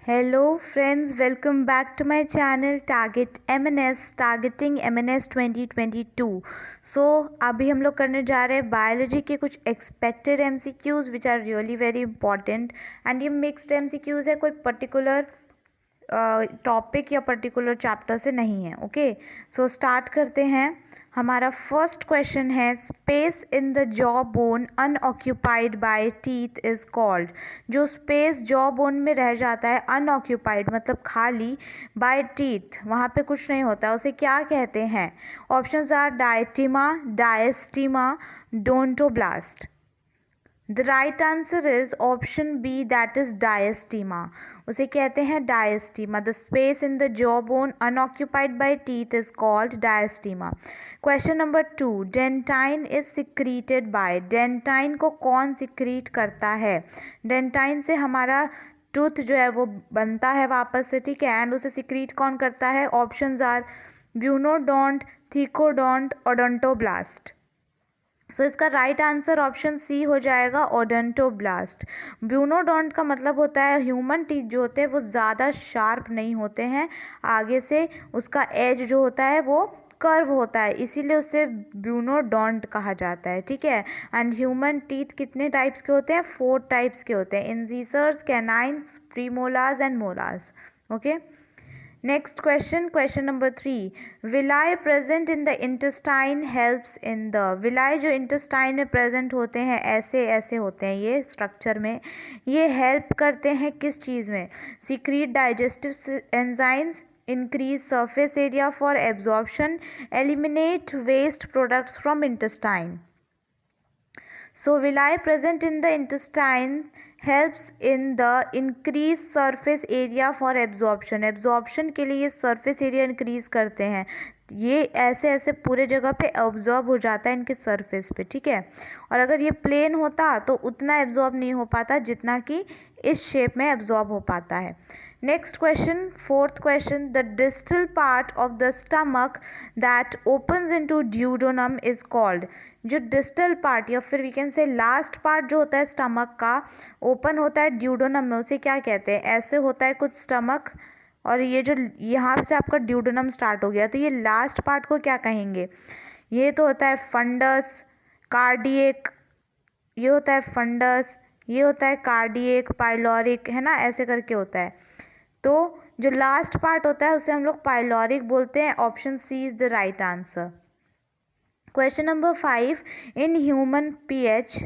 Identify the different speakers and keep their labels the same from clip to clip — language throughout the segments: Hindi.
Speaker 1: Hello friends, welcome back to my channel Target MNS, Targeting MNS 2022. So अभी हम लोग करने जा रहे हैं बायोलॉजी के कुछ expected MCQs which are really very important and ये मिक्स्ड MCQs है, कोई पर्टिकुलर टॉपिक या पर्टिकुलर चैप्टर से नहीं है. ओके, सो स्टार्ट करते हैं. हमारा फर्स्ट क्वेश्चन है space in the jaw bone unoccupied by teeth is called. जो स्पेस जॉ बोन में रह जाता है अनऑक्यूपाइड मतलब खाली बाय टीथ, वहाँ पे कुछ नहीं होता, उसे क्या कहते हैं? Options are diastema, diastema, odontoblast. The right answer is option B, that is diastema. उसे कहते हैं diastema. The space in the jaw bone unoccupied by teeth is called diastema. Question number 2, dentine is secreted by. Dentine को कौन सिक्रीट करता है? डेंटाइन से हमारा टूथ जो है वो बनता है वापस से, ठीक है, एंड उसे सिक्रीट कौन करता है? Options are bunodont, thecodont, odontoblast. So इसका राइट आंसर ऑप्शन सी हो जाएगा, ओडोंटोब्लास्ट. ब्यूनोडोंट का मतलब होता है ह्यूमन टीथ जो होते हैं वो ज़्यादा शार्प नहीं होते हैं, आगे से उसका एज जो होता है वो कर्व होता है, इसीलिए उसे ब्यूनोडोंट कहा जाता है, ठीक है. एंड ह्यूमन टीथ कितने टाइप्स के होते हैं? 4 टाइप्स के होते हैं, incisors, canines, premolars and molars. Okay, next question, question number 3. Villi present in the intestine helps in the. Villi जो इंटेस्टाइन में प्रेजेंट होते हैं ऐसे ऐसे होते हैं ये स्ट्रक्चर में, ये हेल्प करते हैं किस चीज़ में? Secrete digestive enzymes, increase surface area for absorption, eliminate waste products from intestine. So villi present in the intestine helps in the increase surface area for absorption. absorption के लिए ये surface area increase करते हैं, ये ऐसे ऐसे पूरे जगह पे एब्जॉर्ब हो जाता है इनके सरफेस पे, ठीक है. और अगर ये प्लेन होता तो उतना एब्जॉर्ब नहीं हो पाता जितना कि इस शेप में एब्जॉर्ब हो पाता है. Next question, fourth question. The distal part of the stomach that opens into duodenum is called. जो डिस्टल पार्ट या फिर we can say last part जो होता है स्टमक का ओपन होता है ड्यूडोनम में, उसे क्या कहते हैं? ऐसे होता है कुछ स्टमक और ये जो यहाँ से आपका ड्यूडोनम स्टार्ट हो गया, तो ये लास्ट पार्ट को क्या कहेंगे? ये तो होता है फंडस, कार्डिएक, ये होता है फंडस, ये होता है कार्डिएक, पाइलोरिक, है ना, ऐसे करके होता है. तो जो लास्ट पार्ट होता है उसे हम लोग पाइलोरिक बोलते हैं. Option C is the right answer. Question number 5. In human pH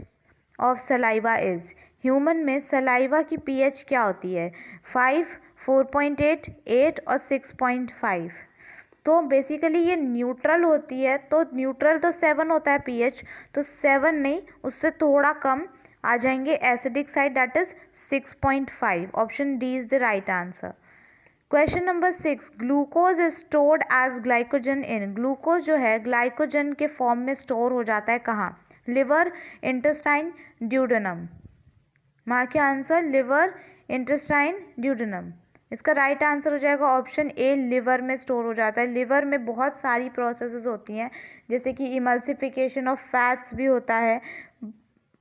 Speaker 1: of saliva is. Human में सलाइवा की पीएच क्या होती है? 5, 4.8, 8 और 6.5. तो बेसिकली ये न्यूट्रल होती है, तो न्यूट्रल तो 7 होता है पीएच, तो 7 नहीं, उससे थोड़ा कम आ जाएंगे acidic side, that is 6.5. Option D is the right answer. Question number 6. Glucose is stored as glycogen in. Glucose जो है ग्लाइकोजन के फॉर्म में स्टोर हो जाता है कहाँ? Liver, intestine, duodenum. Mark your answer, liver, intestine, duodenum. इसका राइट आंसर हो जाएगा ऑप्शन ए, लिवर में स्टोर हो जाता है. लिवर में बहुत सारी प्रोसेसेस होती हैं, जैसे कि इमल्सिफिकेशन ऑफ फैट्स भी होता है,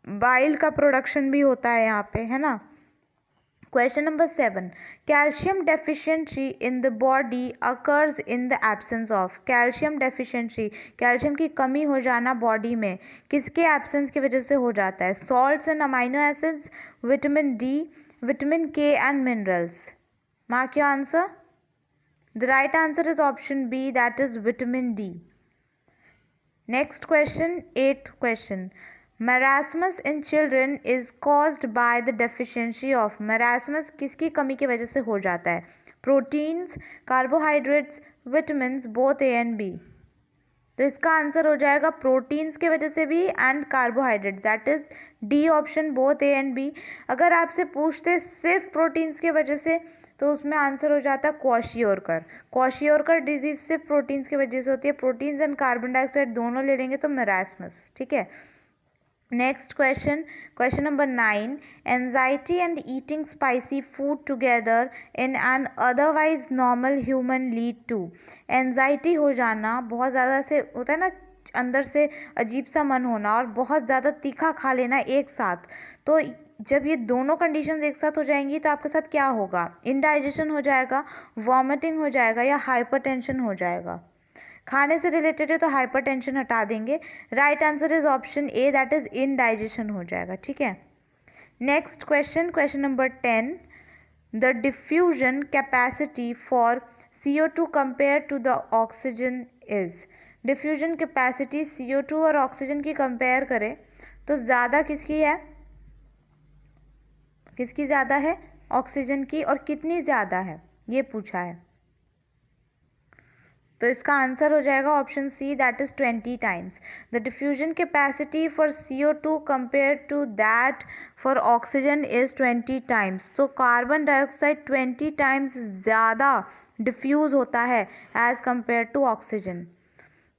Speaker 1: बाइल का प्रोडक्शन भी होता है यहाँ पे, है ना. Question number 7. Calcium deficiency in the body occurs in the absence of. Calcium deficiency, calcium की कमी हो जाना बॉडी में किसके एब्सेंस की वजह से हो जाता है? Salts and amino acids, vitamin D, vitamin K and minerals. Mark your answer. The right answer is option B, that is vitamin D. Next question, 8th question. Marasmus in children is caused by the deficiency of. Marasmus किसकी कमी की वजह से हो जाता है? Proteins, carbohydrates, vitamins, both A and B. तो इसका आंसर हो जाएगा प्रोटीन्स के वजह से भी and carbohydrates, that is D option, both A and B. अगर आपसे पूछते सिर्फ प्रोटीन्स की वजह से तो उसमें आंसर हो जाता क्वाशियोरकर. क्वाशियोरकर डिजीज सिर्फ प्रोटीन्स की वजह से होती है, प्रोटीन्स एंड कार्बन डाइऑक्साइड दोनों ले लेंगे तो मेरास्मस, ठीक है. Next question, question number 9. Anxiety and eating spicy food together in an otherwise normal human lead to. Anxiety हो जाना, बहुत ज़्यादा से होता है ना, अंदर से अजीब सा मन होना और बहुत ज़्यादा तीखा खा लेना एक साथ, तो जब ये दोनों कंडीशंस एक साथ हो जाएंगी तो आपके साथ क्या होगा? इनडाइजेशन हो जाएगा, वॉमिटिंग हो जाएगा या हाइपरटेंशन हो जाएगा। खाने से रिलेटेड है तो हाइपरटेंशन हटा देंगे। Right answer is option A, that is indigestion हो जाएगा। ठीक है, next question, question number 10, the diffusion capacity for CO2 compare to the oxygen is. Diffusion capacity CO2 और ऑक्सीजन की कंपेयर करें तो ज़्यादा किसकी है? किसकी ज़्यादा है? ऑक्सीजन की। और कितनी ज़्यादा है ये पूछा है, तो इसका आंसर हो जाएगा option C, that is 20 times. The diffusion capacity for CO2 compare to that for oxygen is 20 times. तो कार्बन डाइऑक्साइड 20 टाइम्स ज़्यादा डिफ्यूज़ होता है as compare to oxygen.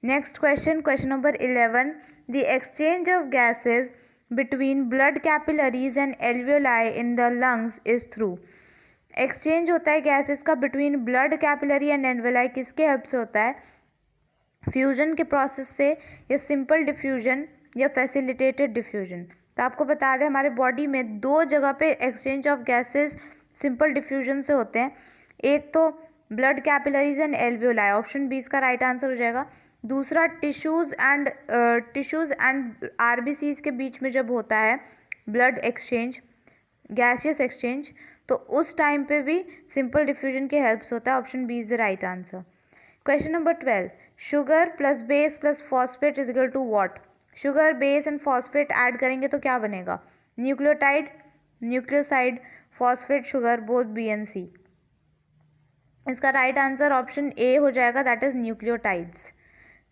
Speaker 1: Next question, question number 11, the exchange of gases between blood capillaries and alveoli in the lungs is through. Exchange होता है गैसेस का between blood capillary and alveoli, किसके हेल्प से होता है? फ्यूजन के प्रोसेस से, या सिंपल डिफ्यूजन, या फैसिलिटेटेड डिफ्यूजन। तो आपको बता दें हमारे बॉडी में दो जगह पे exchange of gases simple diffusion से होते हैं। एक तो blood capillaries and alveoli, option B इसका राइट आंसर हो जाएगा। दूसरा टिश्यूज़ एंड RBCs के बीच में जब होता है ब्लड एक्सचेंज, गैसियस एक्सचेंज, तो उस टाइम पे भी सिंपल डिफ्यूजन के हेल्प से होता है। Option B is the right answer. Question number 12, sugar plus base plus phosphate is equal to what. Sugar, base and phosphate add करेंगे तो क्या बनेगा? Nucleotide, nucleoside, phosphate, sugar, both B and C. इसका राइट आंसर ऑप्शन ए हो जाएगा, that is nucleotides.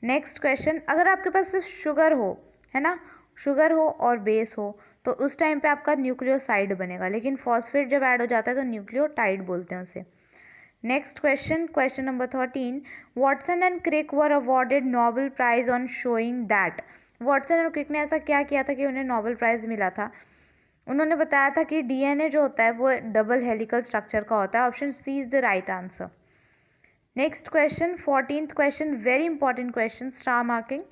Speaker 1: Next question, अगर आपके पास सिर्फ शुगर हो, है ना, शुगर हो और बेस हो, तो उस टाइम पे आपका न्यूक्लियोसाइड बनेगा, लेकिन फॉस्फेट जब ऐड हो जाता है तो न्यूक्लियोटाइड बोलते हैं उसे। Next question, question number 13, Watson and Crick were awarded Nobel prize on showing that. Watson और क्रिक ने ऐसा क्या किया था कि उन्हें नोबेल प्राइज मिला था? उन्होंने बताया था कि DNA जो होता है वो डबल हेलिकल स्ट्रक्चर का होता है। Option C is the right answer. Next question, 14th question, very important question, star marking.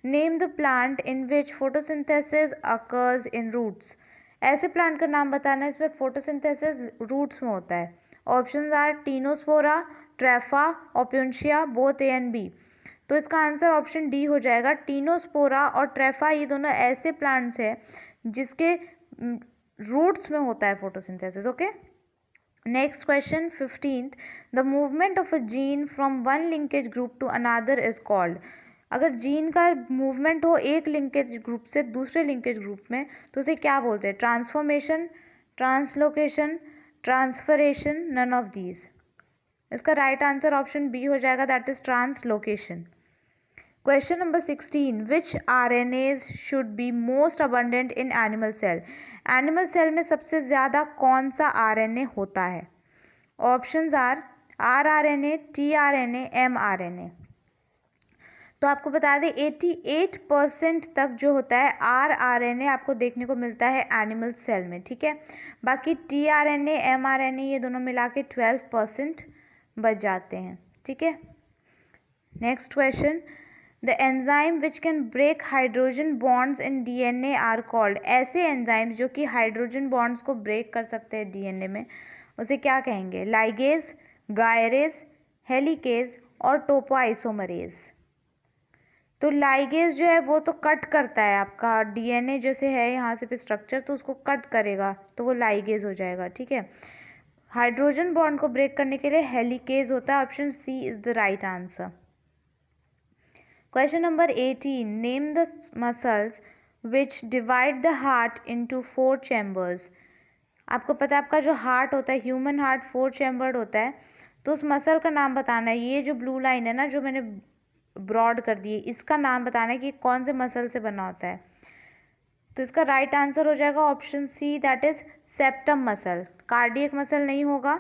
Speaker 1: Name the plant in which photosynthesis occurs in roots. ऐसे प्लांट का नाम बताना है इसमें फोटोसिंथेसिस रूट्स में होता है। Options are tinospora, trapa, opuntia, both A and B. तो इसका आंसर ऑप्शन डी हो जाएगा। टीनोस्पोरा और ट्रेफा ये दोनों ऐसे प्लांट्स हैं जिसके रूट्स में होता है photosynthesis. Okay, next question, 15th, the movement of a gene from one linkage group to another is called. अगर जीन का मूवमेंट हो एक लिंकेज ग्रुप से दूसरे लिंकेज ग्रुप में तो उसे क्या बोलते हैं? Transformation, translocation, transferation, none of these. इसका राइट आंसर ऑप्शन बी हो जाएगा, that is translocation. Question number 16, which RNAs should be most abundant in animal cell. Animal cell में सबसे ज़्यादा कौन सा RNA होता है? Options are rRNA, tRNA, mRNA। तो आपको बता दें 88% तक जो होता है rRNA आपको देखने को मिलता है एनिमल सेल में। ठीक है, बाकी tRNA, mRNA ये दोनों मिला के 12% बच जाते हैं। ठीक है, next question, the enzyme which can break hydrogen bonds in DNA are called. ऐसे एंजाइम जो कि हाइड्रोजन बॉन्ड्स को ब्रेक कर सकते हैं DNA में, उसे क्या कहेंगे? लाइगेज, गायरेज, हेलिकेज और टोपोआइसोमरेज। तो लाइगेज जो है वो तो कट करता है आपका DNA जैसे है यहाँ से पे स्ट्रक्चर, तो उसको कट करेगा तो वो लाइगेज हो जाएगा। ठीक है, हाइड्रोजन बॉन्ड को ब्रेक करने के लिए हेलिकेज होता है। Option C is the right answer. Question number 18, name the muscles which divide the heart into 4 chambers. आपको पता है आपका जो हार्ट होता है, ह्यूमन हार्ट 4 चैम्बर्ड होता है, तो उस मसल का नाम बताना है। ये जो ब्लू लाइन है ना जो मैंने ब्रॉड कर दी है, इसका नाम बताना है कि कौन से मसल से बना होता है। तो इसका राइट आंसर हो जाएगा option C, that is septum muscle. Cardiac muscle नहीं होगा,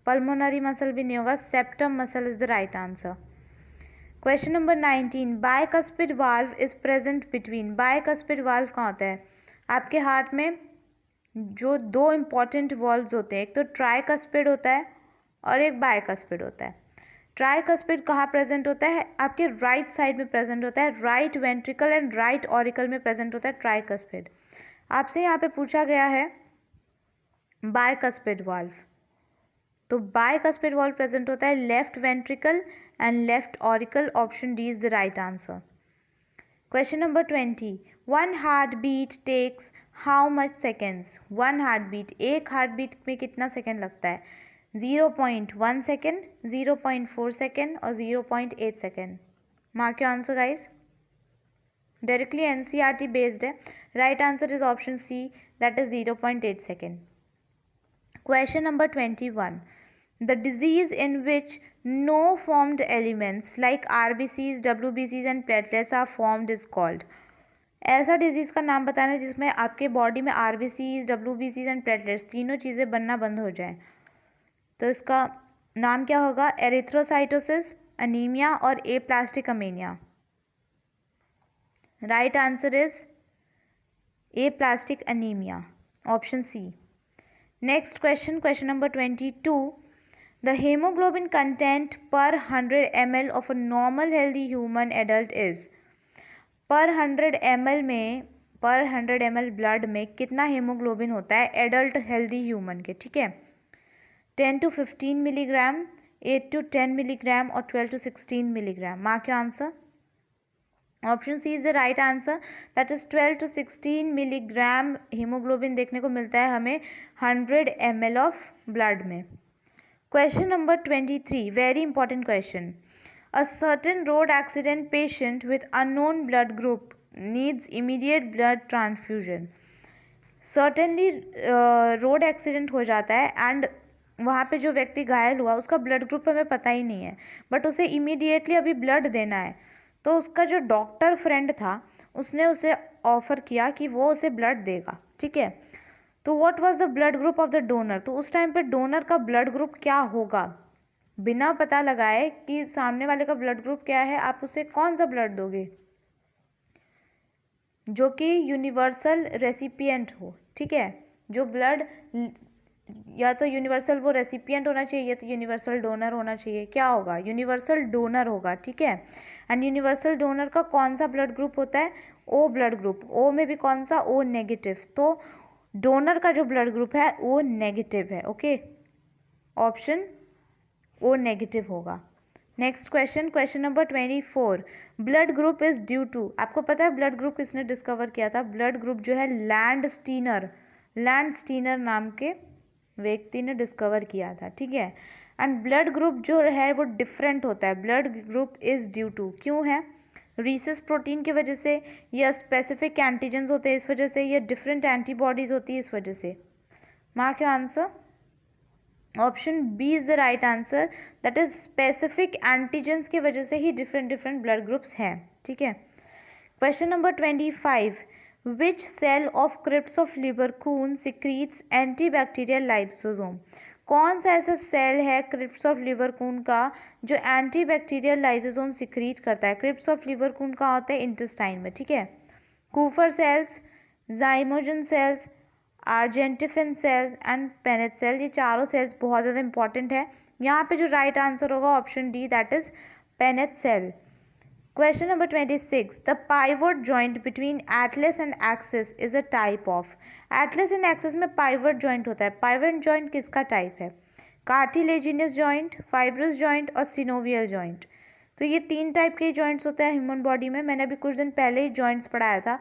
Speaker 1: पल्मोनरी मसल भी नहीं होगा, septum muscle is the right answer. Question number 19, bicuspid valve is present between. Bicuspid valve कहाँ होता है? आपके हार्ट में जो दो इम्पॉर्टेंट वाल्व्स होते हैं, एक तो ट्राइकस्पिड होता है और एक बायकस्पिड होता है। ट्राइकस्पिड कहाँ प्रेजेंट होता है? आपके राइट साइड में प्रेजेंट होता है, right ventricle and right auricle में प्रेजेंट होता है ट्राइकस्पिड। आपसे यहाँ पे पूछा गया है बायकस्पिड वाल्व। तो बायकस्पिड वाल्व प्रेजेंट होता है left ventricle and left auricle. Option D is the right answer. Question number 20, one heart beat takes how much seconds? One heart beat, एक हार्ट बीट में कितना सेकेंड लगता है? 0.1 सेकेंड, 0.4 सेकेंड और 0.8 second. Mark your answer guys. Directly NCERT based है। Right answer is option C, that is 0.8 second. Question number 21, the disease in which no formed elements like RBCs, WBCs and platelets are formed is called? ऐसा डिजीज़ का नाम बताना है जिसमें आपके बॉडी में RBCs, WBCs एंड प्लेटलेट्स तीनों चीज़ें बनना बंद हो जाएं। तो इसका नाम क्या होगा? एरिथ्रोसाइटोसिस, अनीमिया और aplastic anaemia. Right answer is aplastic anaemia, option C. Next question, question number 22, the hemoglobin content per 100 ml of a normal healthy human adult is? पर 100 ml में, पर 100 ml ब्लड में कितना हेमोग्लोबिन होता है एडल्ट हेल्दी ह्यूमन के? ठीक है, 10 to 15 मिलीग्राम, 8 to 10 मिलीग्राम और 12 to 16 milligram. Mark your answer. Option C is the right answer, that is 12 to 16 milligram haemoglobin देखने को मिलता है हमें 100 ml ऑफ ब्लड में। Question number 23, very important question. A certain road accident patient with unknown blood group needs immediate blood transfusion. Certainly road accident हो जाता है एंड वहाँ पे जो व्यक्ति घायल हुआ उसका ब्लड ग्रुप हमें पता ही नहीं है, बट उसे इमीडिएटली अभी ब्लड देना है। तो उसका जो डॉक्टर फ्रेंड था उसने उसे ऑफर किया कि वो उसे ब्लड देगा। ठीक है, तो what was the blood group of the donor? तो उस टाइम पे डोनर का ब्लड ग्रुप क्या होगा? बिना पता लगाए कि सामने वाले का ब्लड ग्रुप क्या है, आप उसे कौन सा ब्लड दोगे? जो कि यूनिवर्सल रेसिपिएंट हो। ठीक है, जो ब्लड या तो यूनिवर्सल वो रेसिपिएंट होना चाहिए या तो यूनिवर्सल डोनर होना चाहिए। क्या होगा? यूनिवर्सल डोनर होगा। ठीक है, एंड यूनिवर्सल डोनर का कौन सा ब्लड ग्रुप होता है? ओ ब्लड ग्रुप। ओ में भी कौन सा? O negative. तो डोनर का जो ब्लड ग्रुप है वो नेगेटिव है। ओके, ऑप्शन ओ नेगेटिव होगा। Next question, question number 24, blood group is due to? आपको पता है ब्लड ग्रुप किसने डिस्कवर किया था? ब्लड ग्रुप जो है लैंडस्टीनर नाम के व्यक्ति ने डिस्कवर किया था। ठीक है, एंड ब्लड ग्रुप जो है वो डिफरेंट होता है। Blood group is due to क्यों है? रीसेस प्रोटीन की वजह से, या स्पेसिफिक एंटीजेंस होते हैं इस वजह से, या डिफरेंट एंटीबॉडीज होती है इस वजह से। Mark your answer. Option B is the right answer, that is specific antigens की वजह से ही डिफरेंट ब्लड ग्रुप्स हैं। ठीक है, question number 25, which cell of crypts of Lieberkuhn secretes antibacterial lysozyme? कौन सा ऐसा सेल है क्रिप्स ऑफ लिबरकून का जो एंटीबैक्टीरियल लाइसोसोम सिक्रीट करता है? क्रिप्स ऑफ लिबरकून का होता है इंटेस्टाइन में। ठीक है, Kupffer cells, zymogen cells, argentaffin cells and Paneth cell, ये चारों सेल्स बहुत ज़्यादा इंपॉर्टेंट है। यहाँ पे जो राइट आंसर होगा option D, that is Paneth cell. Question number 26, the pivot joint between atlas and axis is a type of? Atlas and axis में पाइवोट जॉइंट होता है। पाइवोट जॉइंट किसका टाइप है? कार्टिलेजिनस जॉइंट, फाइब्रस जॉइंट और सिनोवियल जॉइंट। तो ये 3 टाइप के जॉइंट्स होते हैं ह्यूमन बॉडी में। मैंने अभी कुछ दिन पहले ही जॉइंट्स पढ़ाया था,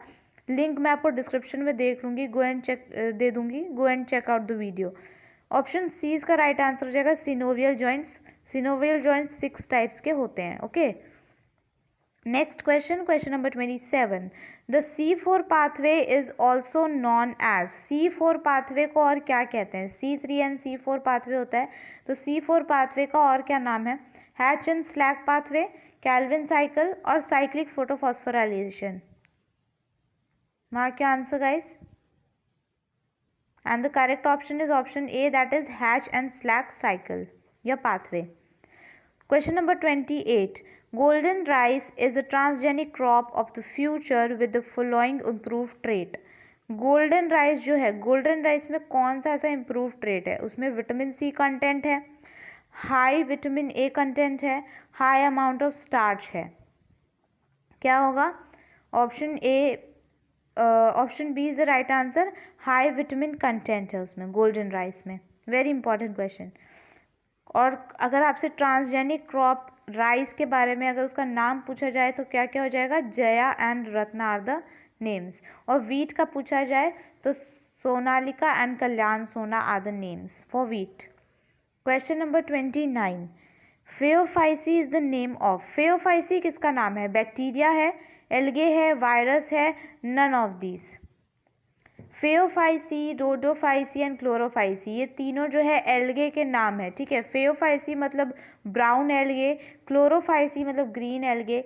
Speaker 1: लिंक मैं आपको डिस्क्रिप्शन में देख लूँगी, गो एंड चेक दे दूँगी, go and check out the video. Option C इसका राइट आंसर हो जाएगा synovial joints. Synovial joints 6 types के होते हैं। Okay, next question, question number 27, the C4 pathway is also known as? C4 pathway को और क्या कहते हैं? C3 C4 पाथवे होता है, तो C4 पाथवे का और क्या नाम है? Hatch and Slack pathway, Calvin cycle और cyclic photophosphorylation. Mark your answer guys, and the correct option is option A, that is hatch and slack cycle या pathway. Question number 28, golden rice is a transgenic crop of the future with the following improved trait. Golden rice जो है, गोल्डन राइस में कौन सा ऐसा इम्प्रूव ट्रेट है? उसमें विटामिन सी कंटेंट है, हाई विटामिन ए कंटेंट है, हाई अमाउंट ऑफ स्टार्च है। क्या होगा? Option A option B is the right answer. High vitamin content है उसमें, गोल्डन राइस में। Very important question. और अगर आपसे ट्रांसजेनिक क्रॉप राइस के बारे में अगर उसका नाम पूछा जाए तो क्या क्या हो जाएगा? Jaya and Ratna are the names. और वीट का पूछा जाए तो Sonalika and Kalyan Sona are the names for wheat. Question number 29, Phaeophyceae is the name of. Phaeophyceae किसका नाम है? बैक्टीरिया है, एल्गे है, वायरस है, none of these. Phaeophyceae, Rhodophyceae and Chlorophyceae, ये तीनों जो है एल्गे के नाम है, ठीक है। फेओफाइसी मतलब ब्राउन एल्गे, क्लोरोफाइसी मतलब ग्रीन एल्गे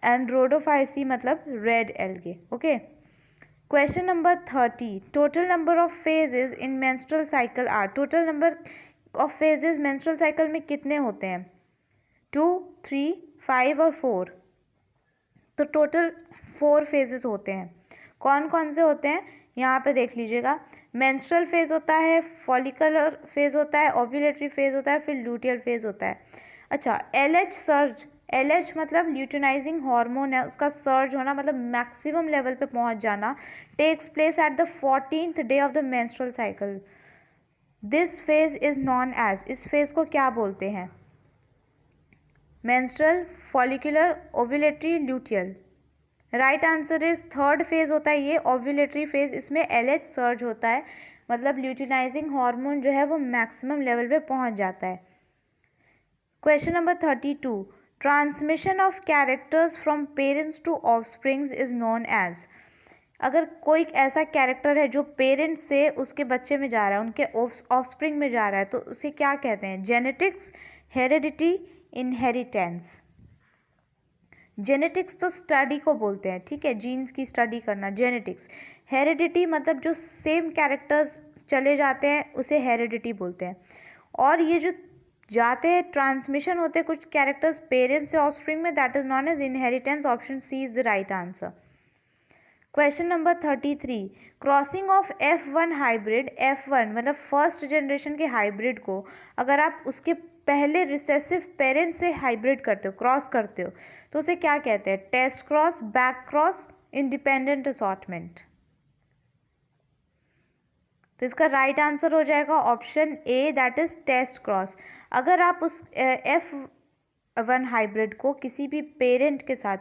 Speaker 1: एंड रोडोफाइसी मतलब red algae. Okay. Question number 30, total number of phases in menstrual cycle are. Total number of phases menstrual cycle में कितने होते हैं? 2, 3, 5 और 4। तो टोटल 4 फेजेस होते हैं। कौन कौन से होते हैं यहाँ पे देख लीजिएगा। मेंस्ट्रुअल फेज होता है, फॉलिकुलर फेज होता है, ओव्यूलेटरी फेज होता है, फिर लूटियल फेज होता है। अच्छा, एलएच सर्ज, एलएच मतलब ल्यूटिनाइजिंग हार्मोन है, उसका सर्ज होना मतलब मैक्सिमम लेवल पे पहुंच जाना, takes place at the 14th day of the menstrual cycle. This phase is known as, इस फेज को क्या बोलते हैं? Menstrual, follicular, ovulatory, luteal. Right answer is third phase होता है ये, ओव्यूलेटरी फेज। इसमें एलएच सर्ज होता है, मतलब ल्यूटिनाइजिंग हार्मोन जो है वो मैक्सिमम लेवल पे पहुंच जाता है। Question number 32, transmission of characters from parents to offsprings is known as. अगर कोई ऐसा कैरेक्टर है जो पेरेंट्स से उसके बच्चे में जा रहा है, उनके ऑफस्प्रिंग में जा रहा है, तो उसे क्या कहते हैं? Genetics, heredity, inheritance. जेनेटिक्स तो स्टडी को बोलते हैं, ठीक है, जीन्स की स्टडी करना, जेनेटिक्स। हेरिडिटी मतलब जो सेम कैरेक्टर्स चले जाते हैं उसे हेरिडिटी बोलते हैं। और ये जो जाते हैं, ट्रांसमिशन होते हैं कुछ कैरेक्टर्स पेरेंट्स से ऑफस्प्रिंग में, that is known as inheritance. Option C is the right answer. Question number 33, crossing of F1 hybrid, F1 मतलब फर्स्ट जनरेशन के हाइब्रिड को अगर आप उसके पहले रिसेसिव पेरेंट से हाइब्रिड करते हो, क्रॉस करते हो, तो उसे क्या कहते हैं? Test cross, back cross, independent assortment. तो इसका राइट आंसर हो जाएगा option A, that is test cross. अगर आप उस F1 हाइब्रिड को किसी भी पेरेंट के साथ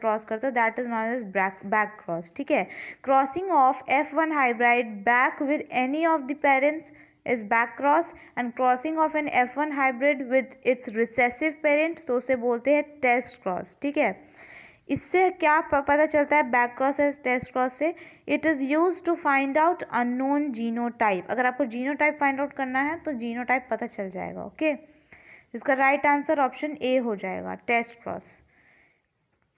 Speaker 1: क्रॉस करते हो, that is known as back cross, ठीक है। Crossing of F1 hybrid back with any of the parents is back cross, and crossing of an F1 hybrid with its recessive parent, तो उसे बोलते हैं टेस्ट क्रॉस, ठीक है। इससे क्या पता चलता है बैक क्रॉस या टेस्ट क्रॉस से? It is use to find out unknown genotype. अगर आपको जीनोटाइप फाइंड आउट करना है तो जीनोटाइप पता चल जाएगा। ओके, इसका राइट आंसर ऑप्शन ए हो जाएगा, test cross.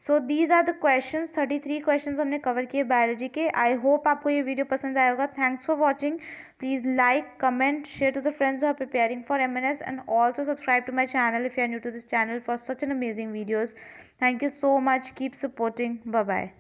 Speaker 1: So these are the questions, 33 questions हमने कवर किए बायोलॉजी के। आई होप आपको ये वीडियो पसंद आया होगा। Thanks for watching. Please like, comment, share to the friends who are preparing for MNS, and also subscribe to my channel if you are new to this channel for such an amazing videos. Thank you so much. Keep supporting. Bye bye.